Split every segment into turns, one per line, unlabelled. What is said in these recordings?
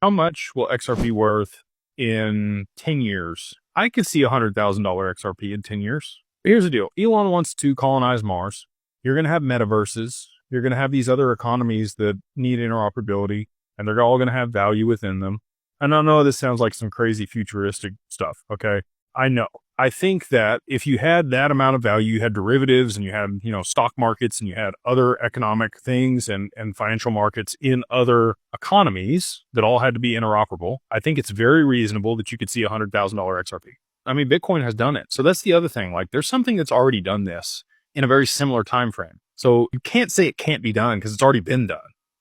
How much will XRP worth in 10 years? I could see $100,000 XRP in 10 years. But here's the deal. Elon wants to colonize Mars. You're going to have metaverses. You're going to have these other economies that need interoperability, and they're all going to have value within them. And I know this sounds like some crazy futuristic stuff. Okay. I know. I think that if you had that amount of value, you had derivatives and you had, stock markets and you had other economic things and financial markets in other economies that all had to be interoperable. I think it's very reasonable that you could see $100,000 XRP. I mean, Bitcoin has done it. So that's the other thing. Like there's something that's already done this in a very similar time frame. So you can't say it can't be done because it's already been done.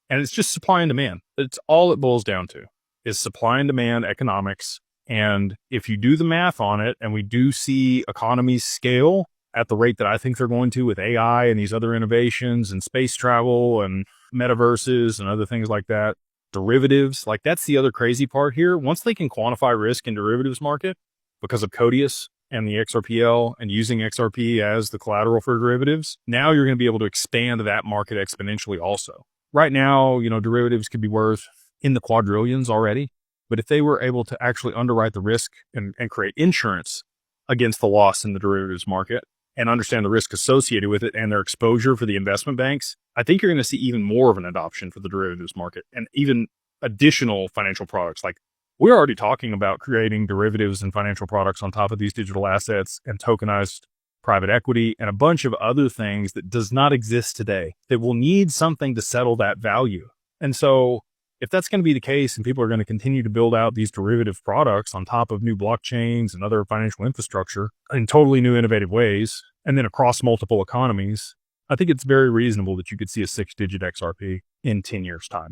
And it's just supply and demand. It's all it boils down to is supply and demand economics. And if you do the math on it, and we do see economies scale at the rate that I think they're going to with AI and these other innovations and space travel and metaverses and other things like that, derivatives, like that's the other crazy part here. Once they can quantify risk in derivatives market because of Codius and the XRPL and using XRP as the collateral for derivatives, now you're going to be able to expand that market exponentially also. Right now, derivatives could be worth in the quadrillions already. But if they were able to actually underwrite the risk and create insurance against the loss in the derivatives market and understand the risk associated with it and their exposure for the investment banks, I think you're going to see even more of an adoption for the derivatives market and even additional financial products. Like we're already talking about creating derivatives and financial products on top of these digital assets and tokenized private equity and a bunch of other things that does not exist today that will need something to settle that value. And so if that's going to be the case and people are going to continue to build out these derivative products on top of new blockchains and other financial infrastructure in totally new innovative ways, and then across multiple economies, I think it's very reasonable that you could see a 6-digit XRP in 10 years time.